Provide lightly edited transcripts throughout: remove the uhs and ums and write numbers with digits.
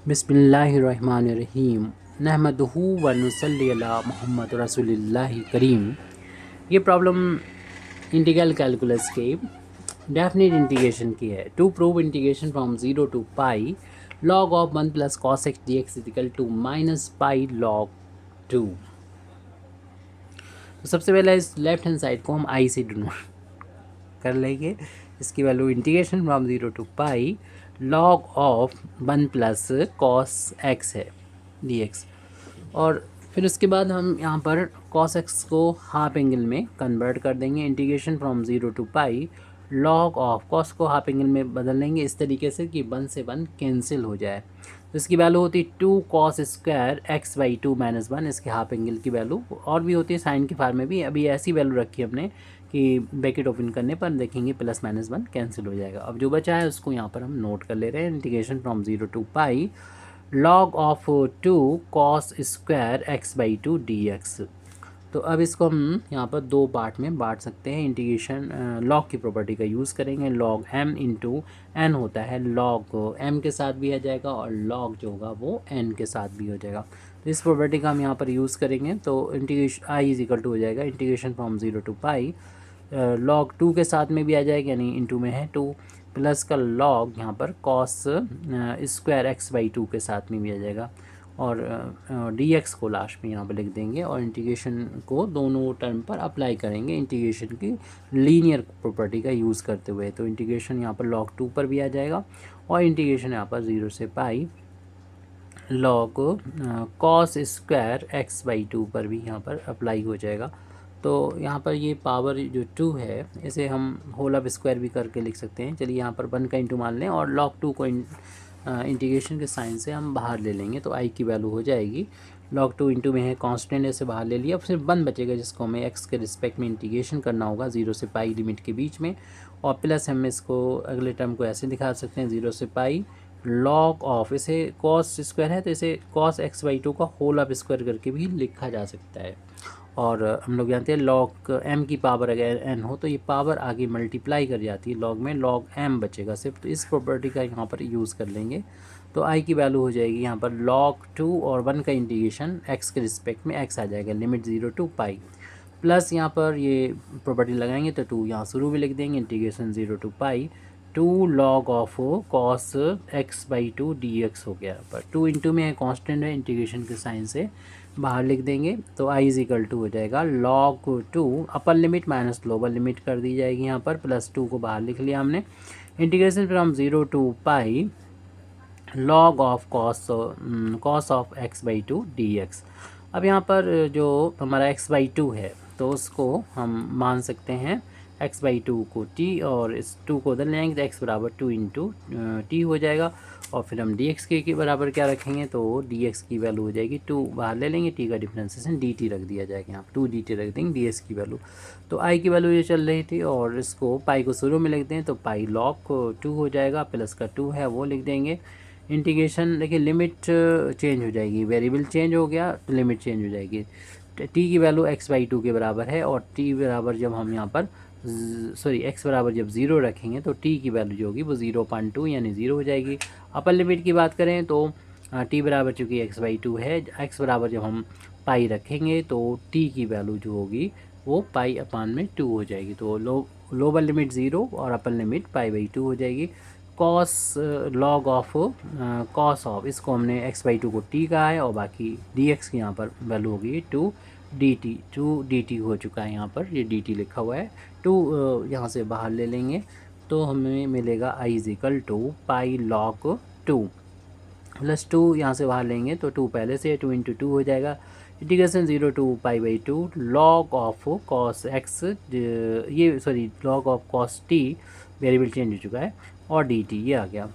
बिस्मिल्लाहिर्रहमानिर्रहीम नहमदुहु व नुसल्ली अला मुहम्मद रसूलिल्लाहि करीम। ये प्रॉब्लम इंटीग्रल कैलकुलस के डेफिनेट इंटीग्रेशन की है। To prove integration from 0 to pi log of 1 plus cos X D X equal to minus pi log 2। तो सबसे पहले इस लेफ्ट हैंड साइड को हम आई से डिनोट कर लेंगे। इसकी value integration from 0 to pi log of 1 plus cos X है डी एक्स। और फिर उसके बाद हम यहाँ पर कॉस एक्स को हाफ एंगल में कन्वर्ट कर देंगे। Integration from 0 to pi log of cos को हाफ एंगल में बदल लेंगे इस तरीके से कि 1 से 1 कैंसिल हो जाए। तो इसकी वैल्यू होती है 2 cos square x by 2 minus 1। इसके हाफ एंगल की वैल्यू और भी होती है साइन के फार्म में भी। अभी ऐसी वैल्यू रखी हमने कि ब्रैकेट ओपन करने पर देखेंगे प्लस माइनस 1 कैंसिल हो जाएगा। अब जो बचा है उसको यहाँ पर हम नोट कर ले रहे हैं। Integration from 0 to pi log of 2 cos square x by 2 d x. तो अब इसको हम यहाँ पर दो पार्ट में बांट सकते हैं। इंटीग्रेशन लॉग की प्रॉपर्टी का यूज़ करेंगे। लॉग m इंटू एन होता है, लॉग m के साथ भी आ जाएगा और लॉग जो होगा वो n के साथ भी हो जाएगा। तो इस प्रॉपर्टी का हम यहाँ पर यूज़ करेंगे तो integration I is equal to हो जाएगा integration from 0 to pi log 2 के साथ में भी आ जाएगा, यानी इंटू में है 2 प्लस का लॉग यहाँ पर कॉस स्क्वायर एक्स बाई 2 के साथ में भी आ जाएगा और डी एक्स को लास्ट में यहाँ पर लिख देंगे और इंटीग्रेशन को दोनों टर्म पर अप्लाई करेंगे इंटीग्रेशन की लीनियर प्रॉपर्टी का यूज़ करते हुए। तो इंटीग्रेशन यहाँ पर लॉग 2 पर भी आ जाएगा और इंटीग्रेशन यहाँ पर 0 से pi log cos square x by 2 पर भी यहाँ पर अप्लाई हो जाएगा। तो यहाँ पर ये पावर जो 2 है इसे हम होल ऑफ स्क्वायर भी करके लिख सकते हैं। चलिए यहाँ पर 1 का इंटू मान लें और log 2 को इंटीग्रेशन के साइन से हम बाहर ले लेंगे तो आई की वैल्यू हो जाएगी log 2 इंटू में है कांस्टेंट ऐसे बाहर ले लिया, फिर 1 बचेगा जिसको हमें एक्स के रिस्पेक्ट में इंटीग्रेशन करना होगा 0 से पाई लिमिट के बीच में। और प्लस हम इसको अगले टर्म को ऐसे दिखा सकते हैं 0 से पाई log ऑफ, इसे कॉस स्क्वायर है तो इसे कॉस एक्स बाई 2 का होल ऑफ स्क्वायर करके भी लिखा जा सकता है। और हम लोग जानते हैं log m की पावर अगर n हो तो ये पावर आगे मल्टीप्लाई कर जाती है, log में log m बचेगा सिर्फ। तो इस प्रॉपर्टी का यहाँ पर यूज़ कर लेंगे तो i की वैल्यू हो जाएगी यहाँ पर log 2 और 1 का इंटीग्रेशन x के रिस्पेक्ट में x आ जाएगा लिमिट 0 टू पाई प्लस यहाँ पर ये प्रॉपर्टी लगाएंगे तो 2 यहाँ शुरू में लिख देंगे integration 0 to pi 2 log of cos x by 2 d x हो गया। पर 2 इंटू में है कांस्टेंट है, इंटीग्रेशन के साइन से बाहर लिख देंगे तो आई इज इक्वल टू हो जाएगा log 2 upper limit minus lower limit कर दी जाएगी यहाँ पर, प्लस 2 को बाहर लिख लिया हमने। Integration from 0 to pi log of cos of x by 2 d x. अब यहाँ पर जो हमारा एक्स बाई 2 है तो उसको हम मान सकते हैं एक्स बाई 2 को t और इस 2 को उधर ले आएंगे तो x बराबर 2 इंटू टी हो जाएगा। और फिर हम डी एक्स के बराबर क्या रखेंगे तो डी एक्स की वैल्यू हो जाएगी 2 बाहर ले लेंगे, t का डिफ्रेंसिएशन डी टी रख दिया जाएगा यहाँ 2 डी टी रख देंगे डी एक्स की वैल्यू। तो i की वैल्यू ये चल रही थी और इसको पाई को शुरू में लिख दें तो पाई log 2 हो जाएगा, प्लस का 2 है वो लिख देंगे। इंटीग्रेशन देखिए लिमिट चेंज हो जाएगी, वेरिएबल चेंज हो गया तो लिमिट चेंज हो जाएगी। t की वैल्यू x बाई 2 के बराबर है और t बराबर जब हम यहाँ पर x बराबर जब 0 रखेंगे तो t की वैल्यू जो होगी वो 0.2 यानी 0 हो जाएगी। अपर लिमिट की बात करें तो t बराबर चूँकि x बाई 2 है, x बराबर जब हम पाई रखेंगे तो t की वैल्यू जो होगी वो पाई अपान में 2 हो जाएगी। तो लोअर लिमिट 0 और अपर लिमिट पाई बाई 2 हो जाएगी। Cos log of cos of, इसको हमने एक्स बाई 2 को t कहा है और बाकी डी एक्स की यहाँ पर वैल्यू होगी 2 डी टी हो चुका है यहाँ पर, ये डी टी लिखा हुआ है। 2 यहाँ से बाहर ले लेंगे तो हमें मिलेगा I is equal to pi log 2 plus 2 यहाँ से बाहर लेंगे तो 2 पहले से 2 इंटू 2 हो जाएगा। Integration 0 to pi by 2 log of cos x log of cos t variable change हो चुका है और डी टी ये आ गया।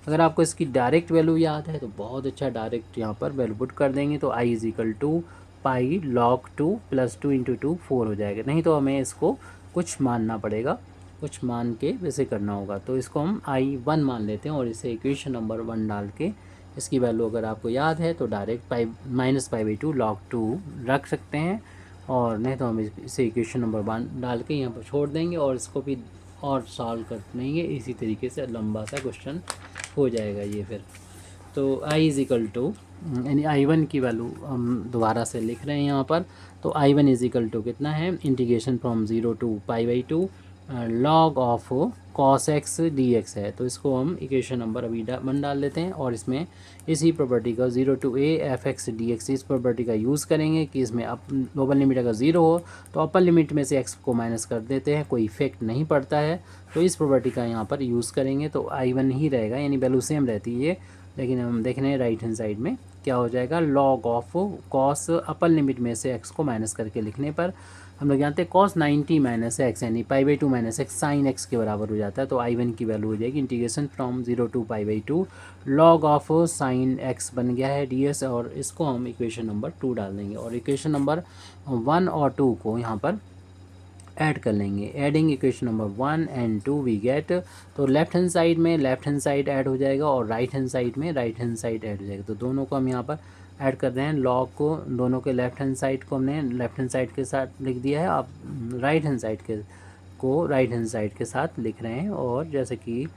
अगर आपको इसकी डायरेक्ट वैल्यू याद है तो बहुत अच्छा, डायरेक्ट यहाँ पर वैल्यू पुट कर देंगे तो I is equal to pi log 2 plus 2 into 2 4 हो जाएगा। नहीं तो हमें इसको कुछ मानना पड़ेगा, कुछ मान के वैसे करना होगा। तो इसको हम I1 मान लेते हैं और इसे इक्वेशन नंबर 1 डाल के इसकी वैल्यू अगर आपको याद है तो direct minus pi by 2 log 2 रख सकते हैं और नहीं तो हम इसे इक्वेशन नंबर 1 डाल के यहाँ पर छोड़ देंगे और इसको भी और सॉल्व कर लेंगे। इसी तरीके से लंबा सा क्वेश्चन हो जाएगा ये फिर। तो आई इज़ इक्वल टू यानी I1 की वैल्यू हम दोबारा से लिख रहे हैं यहाँ पर। तो I1 इज़ इक्वल टू कितना है, integration from 0 to π/2 log of cos x dx है। तो इसको हम इक्वेशन नंबर अभी डाल देते हैं और इसमें इसी प्रॉपर्टी का 0 टू a f(x) dx इस प्रॉपर्टी का यूज़ करेंगे कि इसमें अप लोअर लिमिट अगर 0 हो तो अपर लिमिट में से x को माइनस कर देते हैं, कोई इफेक्ट नहीं पड़ता है। तो इस प्रॉपर्टी का यहाँ पर यूज़ करेंगे तो I1 ही रहेगा, यानी वैल्यू सेम रहती है। लेकिन हम देख रहे हैं राइट हैंड साइड में क्या हो जाएगा, log of cos upper limit में से x को माइनस करके लिखने पर हम लोग जानते हैं cos 90 माइनस एक्स यानी π/2 माइनस एक्स साइन एक्स के बराबर हो जाता है। तो I1 की वैल्यू हो जाएगी integration from 0 to π/2 log of sine x बन गया है ds, और इसको हम इक्वेशन नंबर 2 डाल देंगे और इक्वेशन नंबर 1 और 2 को यहाँ पर ऐड कर लेंगे। Adding equation number 1 and 2 we get, तो लेफ्ट हैंड साइड में लेफ्ट हैंड साइड ऐड हो जाएगा और राइट हैंड साइड में राइट हैंड साइड ऐड हो जाएगा। तो दोनों को हम यहाँ पर ऐड कर रहे हैं, लॉग को दोनों के लेफ्ट हैंड साइड को हमने लेफ्ट हैंड साइड के साथ लिख दिया है, आप राइट हैंड साइड को राइट हैंड साइड के साथ लिख रहे हैं। और जैसे कि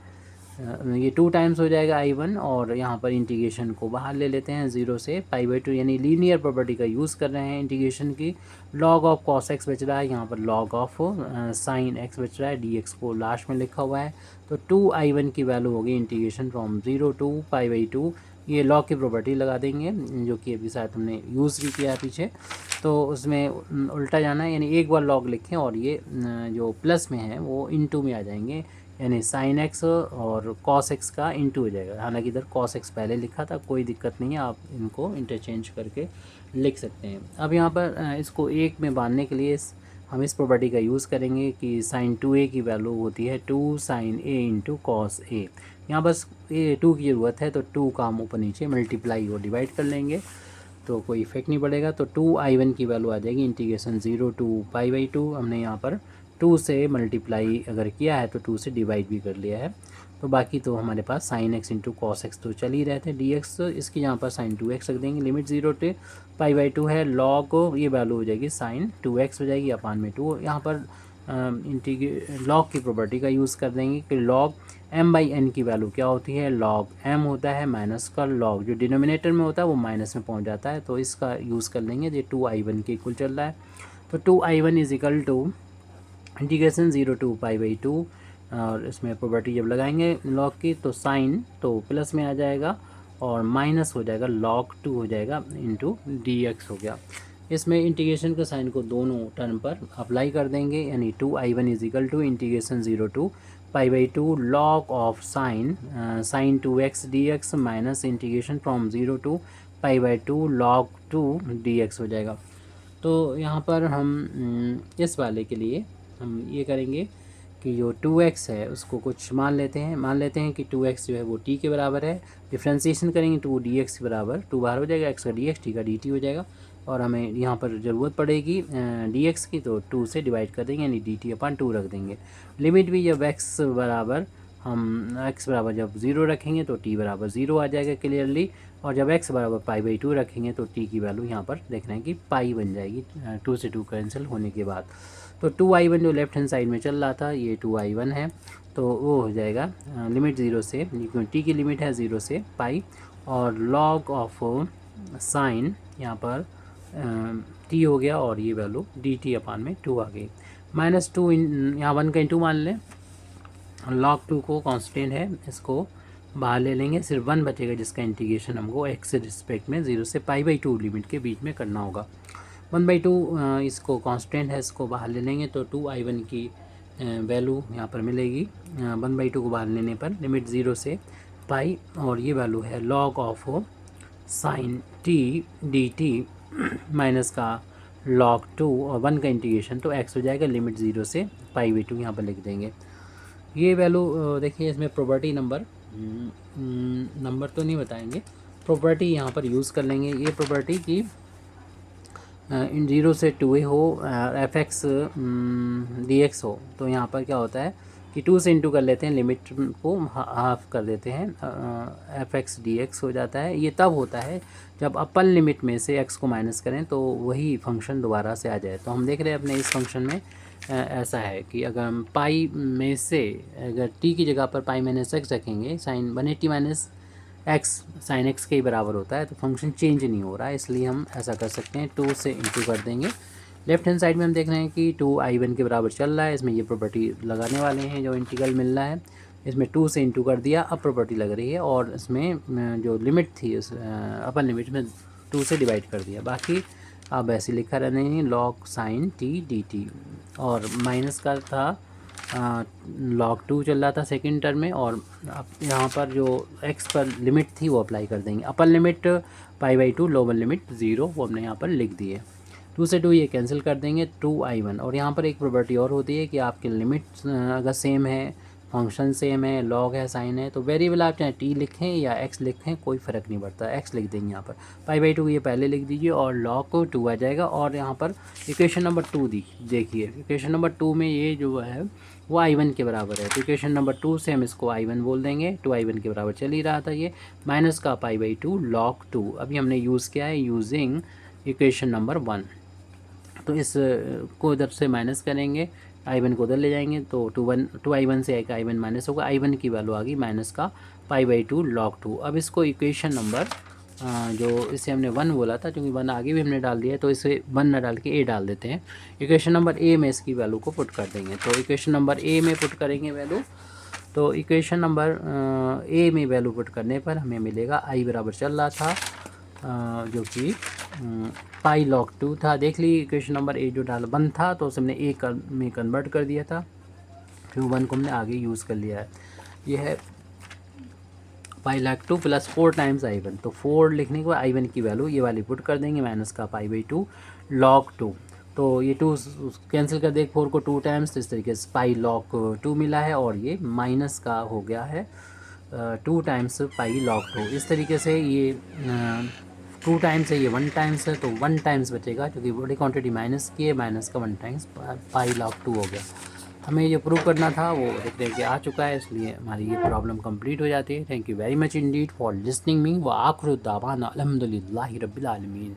ये 2 टाइम्स हो जाएगा I1 और यहाँ पर इंटीग्रेशन को बाहर ले लेते हैं 0 से π/2 यानी लीनियर प्रॉपर्टी का यूज़ कर रहे हैं इंटीग्रेशन की। log ऑफ cos x बच रहा है, यहाँ पर log ऑफ साइन x बच रहा है, dx को लास्ट में लिखा हुआ है। तो 2I1 की वैल्यू होगी इंटीग्रेशन फ्रॉम 0 टू π/2, ये log की प्रॉपर्टी लगा देंगे जो कि अभी शायद हमने यूज़ भी किया है पीछे। तो उसमें उल्टा जाना है, यानी एक बार log लिखें और ये जो प्लस में है वो इनटू में आ जाएंगे, यानी साइन एक्स और कॉस एक्स का इंटू हो जाएगा। हालांकि इधर कॉस एक्स पहले लिखा था, कोई दिक्कत नहीं है, आप इनको इंटरचेंज करके लिख सकते हैं। अब यहाँ पर इसको एक में बांधने के लिए हम इस प्रॉपर्टी का यूज़ करेंगे कि साइन 2a की वैल्यू होती है 2 sine a into cos a। यहाँ बस ये 2 की ज़रूरत है तो 2 का हम ऊपर नीचे मल्टीप्लाई और डिवाइड कर लेंगे तो कोई इफेक्ट नहीं पड़ेगा। तो 2I1 की वैल्यू आ जाएगी इंटीग्रेशन 0 टू π/2, हमने यहाँ पर 2 से मल्टीप्लाई अगर किया है तो 2 से डिवाइड भी कर लिया है। तो बाकी तो हमारे पास sine x into cos x तो चल ही रहे थे, dx इसकी यहाँ पर साइन 2x रख देंगे, लिमिट 0 टू π/2 है, log ये वैल्यू हो जाएगी साइन 2x हो जाएगी अपान में 2। यहाँ पर लॉग की प्रॉपर्टी का यूज़ कर देंगे कि log m/n की वैल्यू क्या होती है, log m होता है माइनस का log, जो डिनोमिनेटर में होता है वो माइनस में पहुँच जाता है, तो इसका यूज़ कर लेंगे। ये 2I1 के इक्वल चल रहा है। तो 2I1 is equal to integration 0 to π/2 और इसमें प्रॉपर्टी जब लगाएंगे log की तो साइन तो प्लस में आ जाएगा और माइनस हो जाएगा log 2 हो जाएगा इंटू dx हो गया। इसमें इंटीग्रेशन का साइन को दोनों टर्म पर अप्लाई कर देंगे, यानी 2I1 is equal to integration 0 to π/2 log of साइन 2x dx minus integration from 0 to π/2 log 2 dx हो जाएगा। तो यहाँ पर हम इस वाले के लिए हम ये करेंगे कि जो 2x है उसको कुछ मान लेते हैं कि 2x जो है वो t के बराबर है, डिफ्रेंशिएशन करेंगे 2dx के बराबर 2 बाहर हो जाएगा, x का dx t का dt हो जाएगा और हमें यहाँ पर ज़रूरत पड़ेगी dx की, तो 2 से डिवाइड कर देंगे यानी dt/2 रख देंगे। लिमिट भी जब x बराबर जब 0 रखेंगे तो t बराबर 0 आ जाएगा क्लियरली, और जब x बराबर π/2 रखेंगे तो t की वैल्यू यहाँ पर देख रहे हैं कि पाई बन जाएगी 2 से 2 कैंसिल होने के बाद। तो 2I1 जो लेफ्ट हैंड साइड में चल रहा था ये 2I1 है, तो वो हो जाएगा लिमिट 0 से, t की लिमिट है 0 से पाई, और log ऑफ साइन यहाँ पर t हो गया और ये वैल्यू dt/2 आ गई। -2 यहाँ 1 का इंटू मान लें, log 2 को कांस्टेंट है इसको बाहर ले लेंगे, सिर्फ 1 बचेगा जिसका इंटीग्रेशन हमको x से रिस्पेक्ट में 0 से π/2 लिमिट के बीच में करना होगा। 1/2 इसको कांस्टेंट है, इसको बाहर ले लेंगे तो 2I1 की वैल्यू यहाँ पर मिलेगी 1/2 को बाहर लेने पर लिमिट 0 से पाई, और ये वैल्यू है log of sign t dt minus का log 2 और 1 का इंटीग्रेशन तो x हो जाएगा लिमिट 0 से π/2 यहाँ पर लिख देंगे। ये वैल्यू देखिए इसमें प्रॉपर्टी नंबर तो नहीं बताएंगे, प्रॉपर्टी यहाँ पर यूज़ कर लेंगे। ये प्रॉपर्टी की इन 0 से 2a हो f(x) dx हो, तो यहाँ पर क्या होता है कि 2 से इंटू कर लेते हैं, लिमिट को हाफ कर देते हैं, f(x) dx हो जाता है। ये तब होता है जब अपर लिमिट में से x को माइनस करें तो वही फंक्शन दोबारा से आ जाए। तो हम देख रहे हैं अपने इस फंक्शन में ऐसा है कि अगर हम पाई में से अगर t की जगह पर पाई माइनस x रखेंगे, sine 180 minus x sine x के ही बराबर होता है, तो फंक्शन चेंज नहीं हो रहा है, इसलिए हम ऐसा कर सकते हैं 2 से इंटू कर देंगे। लेफ्ट हैंड साइड में हम देख रहे हैं कि 2i1 के बराबर चल रहा है, इसमें ये प्रॉपर्टी लगाने वाले हैं जो इंटीग्रल मिल रहा है, इसमें 2 से इंटू कर दिया, अब प्रॉपर्टी लग रही है, और इसमें जो लिमिट थी उस अपर लिमिट में 2 से डिवाइड कर दिया। बाकी अब ऐसे लिखा रहने हैं log sin t dt, और माइनस का था log 2 चल रहा था सेकंड टर्म में, और अब यहाँ पर जो x पर लिमिट थी वो अप्लाई कर देंगे। अपर लिमिट π/2, लोअर लिमिट 0, वो हमने यहाँ पर लिख दी है। 2 से 2 ये कैंसिल कर देंगे, 2i1। और यहाँ पर एक प्रॉपर्टी और होती है कि आपके लिमिट अगर सेम है, फंक्शन सेम है, लॉग है, साइन है, तो वेरिएबल आप चाहे टी लिखें या एक्स लिखें, कोई फ़र्क नहीं पड़ता, एक्स लिख देंगे यहाँ पर। π/2 ये पहले लिख दीजिए और लॉग को 2 आ जाएगा। और यहाँ पर इक्वेशन नंबर 2 देखिए, इक्वेशन नंबर 2 में ये जो है वो i1 के बराबर है, तो इक्वेशन नंबर 2 से हम इसको i1 बोल देंगे। 2i1 के बराबर चल ही रहा था ये, माइनस का π/2 log 2। अभी हमने यूज़ किया है यूजिंग इक्वेशन नंबर 1, तो इस को इधर से माइनस करेंगे, i1 को उधर ले जाएंगे, तो 2i1 से एक i1 माइनस होगा, i1 की वैल्यू आ गई माइनस का π/2 log 2। अब इसको इक्वेशन नंबर जो इसे हमने 1 बोला था, क्योंकि 1 आगे भी हमने डाल दिया है, तो इसे 1 ना डाल के a डाल देते हैं। इक्वेशन नंबर a में इसकी वैल्यू को पुट कर देंगे, तो इक्वेशन नंबर a में पुट करेंगे वैल्यू, तो इक्वेशन नंबर a में वैल्यू पुट करने पर हमें मिलेगा i बराबर चल रहा था जो कि पाई log 2 था। देख ली इक्वेशन नंबर ए जो डाल 1 था, तो उसे हमने ए में कन्वर्ट कर दिया था, फिर 1 को हमने आगे यूज़ कर लिया है। ये है पाई log 2 प्लस 4 टाइम्स i1, तो 4 लिखने के बाद i1 की वैल्यू ये वाली पुट कर देंगे, माइनस का π/2 log 2। तो ये 2 कैंसिल कर दें 4 को 2 टाइम्स, तो इस तरीके से पाई log 2 मिला है, और ये माइनस का हो गया है 2 टाइम्स पाई log 2। इस तरीके से ये 2 टाइम्स है, ये 1 टाइम्स है, तो 1 टाइम्स बचेगा, क्योंकि बड़ी क्वांटिटी माइनस की है, माइनस का 1 टाइम्स पाई log 2 हो गया। हमें ये प्रूव करना था, वो देखते हैं कि आ चुका है, इसलिए हमारी ये प्रॉब्लम कंप्लीट हो जाती है। Thank you very much Indeed for listening me, व आखिर दावाना अल्हम्दुलिल्लाहि रब्बिल आलमीन।